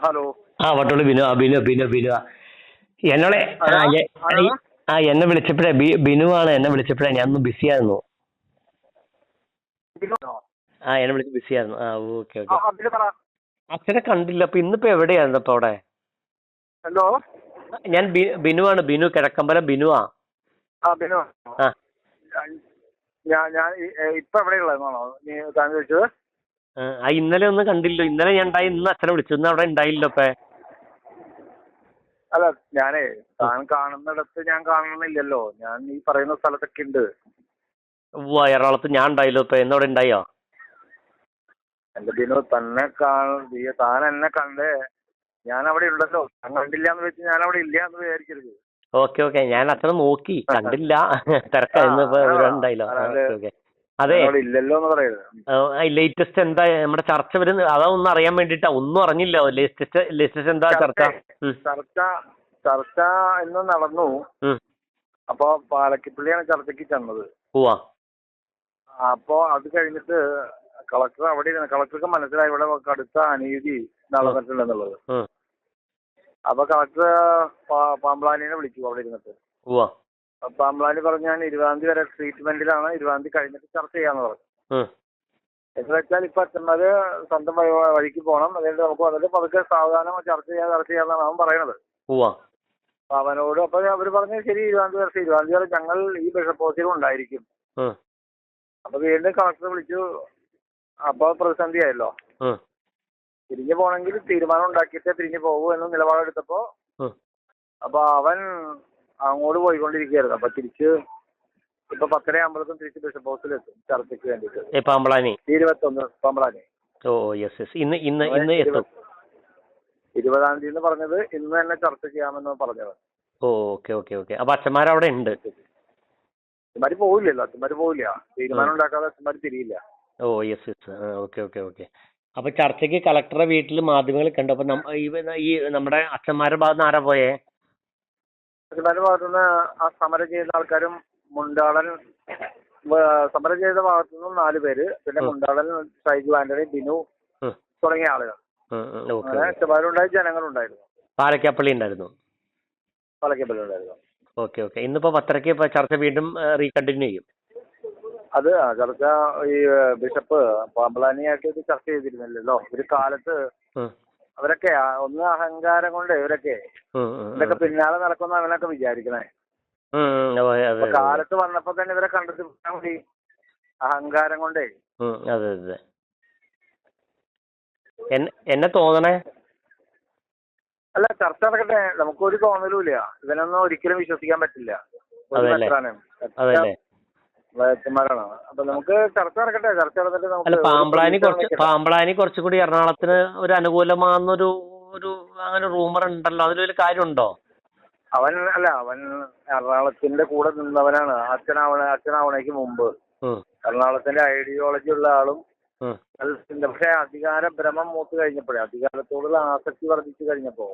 Hello. Vattoli Binu. Binu എന്നോടെ എന്നെ വിളിച്ചപ്പോഴേ ബിനുവാണ് എന്നെ വിളിച്ചപ്പോഴേ ഞാനൊന്ന് ബിസിയായിരുന്നു. എന്നെ വിളിച്ച് ബിസിയായിരുന്നു. ഓക്കെ. അച്ഛനെ കണ്ടില്ല. അപ്പൊ ഇന്നിപ്പോ എവിടെയായിരുന്നു അപ്പൊ അവിടെ? ഹലോ, ഞാൻ ബിനുവാണ്. ബിനു കിഴക്കമ്പലം ബിനുവാ. ബിനു. ഞാൻ ഇപ്പൊ എവിടെയുള്ളതാണോ നീ താൻ ചോദിച്ചത്? ഇന്നലെ ഒന്നും കണ്ടില്ലോ. ഇന്നലെ ഞാൻ ഉണ്ടായി. ഇന്ന് അച്ഛനെ വിളിച്ചു. ഇന്ന് അവിടെ ഉണ്ടായില്ലോ. അപ്പൊ അല്ല, ഞാനേ താൻ കാണുന്നിടത്ത് ഞാൻ കാണുന്നില്ലല്ലോ. ഞാൻ ഈ പറയുന്ന സ്ഥലത്തൊക്കെ ഉണ്ട്. എറണാകുളത്ത് ഞാൻ ഉണ്ടായില്ലോ. ഇപ്പൊ എന്നോടെ ഉണ്ടായോ? എന്റെ ബിനു, താൻ എന്നെ കണ്ടേ. ഞാൻ അവിടെ ഉണ്ടല്ലോ. താൻ കണ്ടില്ല എന്ന് വെച്ച് ഞാൻ അവിടെ ഇല്ല എന്ന് വിചാരിക്കരുത്. ഓക്കെ. ഞാൻ അച്ഛനെ നോക്കി, കണ്ടില്ല. തിരക്കായിരുന്നു. ഉണ്ടായില്ലോ. അതെ, ഇല്ലല്ലോ എന്ന് പറയുന്നത്. ലേറ്റസ്റ്റ് എന്താ നമ്മുടെ ചർച്ച വരുന്നത്? അതൊന്നും അറിയാൻ വേണ്ടിട്ടാ. ഒന്നും അറിഞ്ഞില്ല. ലേറ്റസ്റ്റ് എന്താ ചർച്ച? ചർച്ച ഇന്ന് നടന്നു. അപ്പൊ പാലക്കിപ്പള്ളിയാണ് ചർച്ചയ്ക്ക് ചെന്നത്. അപ്പൊ അത് കഴിഞ്ഞിട്ട് കളക്ടർ അവിടെ കളക്ടർക്ക് മനസ്സിലായി ഇവിടെ കടുത്ത അനീതി നടന്നിട്ടുണ്ടെന്നുള്ളത്. അപ്പൊ കളക്ടർ പാമ്പ്ലാനിനെ വിളിച്ചു അവിടെ ഇരുന്നിട്ട്. പാമ്പ്ലാനി പറഞ്ഞു, ഞാൻ 20-ാം തീയതി വരെ ട്രീറ്റ്മെന്റിലാണ്, 20-ാം തീയതി കഴിഞ്ഞിട്ട് ചർച്ച ചെയ്യാന്ന് പറഞ്ഞു. എന്ന് വെച്ചാൽ ഇപ്പൊ അച്ഛന്മാര് സ്വന്തം വഴിക്ക് പോകണം, അതുകൊണ്ട് നമുക്ക് വന്നിട്ട് പതുക്കെ സാവധാനം ചർച്ച ചെയ്യാന്നാണ് അവൻ പറയണത്. അപ്പൊ അവനോട് അപ്പൊ അവര് പറഞ്ഞു, ശരി 20-ാം തീയതി വരെ ഞങ്ങൾ ഈ ബിഷപ്പ് ഹൗസിലും ഉണ്ടായിരിക്കും. അപ്പൊ വീണ്ടും കളക്ടർ വിളിച്ചു. അപ്പൊ പ്രതിസന്ധി ആയല്ലോ. തിരിഞ്ഞു പോണെങ്കിൽ തീരുമാനം ഉണ്ടാക്കിയിട്ട് തിരിഞ്ഞു പോകൂ എന്ന് നിലപാടെടുത്തപ്പോ അപ്പൊ അവൻ അങ്ങോട്ട് പോയിക്കൊണ്ടിരിക്കുകയായിരുന്നു. അപ്പൊ തിരിച്ച് ഇപ്പൊ 10:30 തിരിച്ച് ബിഷപ്പ് ഹൗസിലെത്തും ചർച്ചയ്ക്ക് വേണ്ടിട്ട്. 21 പാമ്പ്ലാനി. 20-ാം തീയതി എന്ന് പറഞ്ഞത് ഇന്ന് തന്നെ ചർച്ച ചെയ്യാമെന്ന് പറഞ്ഞത്. ഓക്കെ. അപ്പൊ അച്ഛന്മാരവിടെ ഉണ്ട്. അച്ഛന്മാര് പോവില്ലല്ലോ. അച്ഛന്മാര് പോവില്ല. തീരുമാനം ഉണ്ടാക്കാതെ അച്ഛന്മാര് തിരിയില്ല. ഓക്കെ. അപ്പൊ ചർച്ചയ്ക്ക് കളക്ടറെ വീട്ടിൽ മാധ്യമങ്ങൾ കണ്ടു. അപ്പൊ ഈ നമ്മുടെ അച്ഛന്മാരുടെ ഭാഗത്ത് ആരാ പോയേ? അച്ഛന്മാരുടെ ഭാഗത്തുനിന്ന് ആ സമരം ചെയ്യുന്ന ആൾക്കാരും മുണ്ടാളൻ സമരം ചെയ്ത ഭാഗത്തുനിന്നും 4 പേര്, പിന്നെ മുണ്ടാളൻ, ഷൈജു ആന്റണി, ബിനു തുടങ്ങിയ ആളുകൾ. അച്ഛന്മാരുണ്ടായി, ജനങ്ങളുണ്ടായിരുന്നു. പാലക്കാപ്പള്ളി ഉണ്ടായിരുന്നു. ഓക്കെ. ഇന്നിപ്പോ 10:30 ചർച്ച വീണ്ടും റീകണ്ടിന്യൂ ചെയ്യും. അത് ചർച്ച ഈ ബിഷപ്പ് പാമ്പ്ലാനിയായിട്ട് ഇത് ചർച്ച ചെയ്തിരുന്നില്ലല്ലോ. ഒരു കാലത്ത് അവരൊക്കെ ഒന്ന് അഹങ്കാരം കൊണ്ട് ഇവരൊക്കെ പിന്നാലെ നടക്കുന്ന അവനൊക്കെ വിചാരിക്കണേ. കാലത്ത് വന്നപ്പോ തന്നെ ഇവരെ കണ്ടെത്തി മതി, അഹങ്കാരം കൊണ്ടേ. അതെ. എന്നെ തോന്നണേ. അല്ല, ചർച്ച നടക്കട്ടെ. നമുക്കൊരു തോന്നലുമില്ല. ഇവനൊന്നും ഒരിക്കലും വിശ്വസിക്കാൻ പറ്റില്ല. ാണ്. അപ്പൊ നമുക്ക് ചർച്ച നടക്കട്ടെ. ചർച്ച നടന്നിട്ട് നമുക്ക് പാമ്പ്ലാനി കുറച്ചുകൂടി എറണാകുളത്തിന് ഒരു അനുകൂലമാകുന്നൊരു അങ്ങനെ റൂമർ ഉണ്ടല്ലോ. അതിലൊരു കാര്യമുണ്ടോ? അവൻ എറണാകുളത്തിന്റെ കൂടെ നിന്നവനാണ്. അച്ഛനാവണേക്ക് മുമ്പ് എറണാകുളത്തിന്റെ ഐഡിയോളജി ഉള്ള ആളും. പക്ഷെ അധികാര ഭ്രമം മൂത്ത് കഴിഞ്ഞപ്പോഴേ, അധികാരത്തോടുള്ള ആസക്തി വർദ്ധിച്ചു കഴിഞ്ഞപ്പോ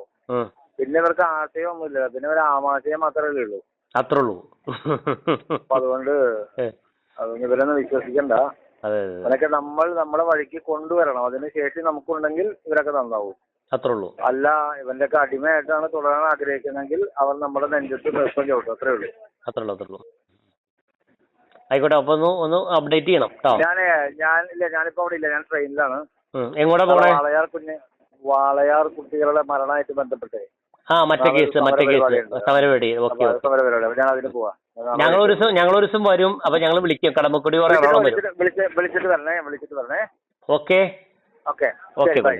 പിന്നെ ഇവർക്ക് ആശയമൊന്നുമില്ല. പിന്നെ ഒരു ആമാശയം മാത്രമേ ഉള്ളൂ. അത്രേ ഉള്ളൂ. അപ്പൊ അതുകൊണ്ട് ഇവരൊന്നും വിശ്വസിക്കണ്ട. അതൊക്കെ നമ്മൾ നമ്മുടെ വഴിക്ക് കൊണ്ടുവരണം. അതിന് ശേഷി നമുക്കുണ്ടെങ്കിൽ ഇവരൊക്കെ നന്നാവും. അത്രേ ഉള്ളൂ. അല്ല, ഇവന്റെ ഒക്കെ അടിമയായിട്ടാണ് തുടരാൻ ആഗ്രഹിക്കുന്നെങ്കിൽ അവർ നമ്മുടെ നെഞ്ചത്ത് നൃത്തം ചവിട്ടും. അത്രേ ഉള്ളൂ. ആയിക്കോട്ടെ. അപ്പൊ ഒന്ന് അപ്ഡേറ്റ് ചെയ്യണം കേട്ടോ. ഞാനിപ്പോ അവിടെ ഇല്ല. ഞാൻ ട്രെയിനിലാണ്. എങ്ങോട്ടാ പോണേ? വാളയാർ കുട്ടികളുടെ മരണമായിട്ട് ബന്ധപ്പെട്ടേ മറ്റേ കേസ് സമരപരിപാടി. ഓക്കെ. ഞാൻ അതിന് പോവാ. ഞങ്ങളൊരു ദിവസം വരും. അപ്പൊ ഞങ്ങൾ വിളിക്കും. കടമ്പക്കുടി വിളിച്ചിട്ട് വരണേ. ഓക്കെ. ബൈ.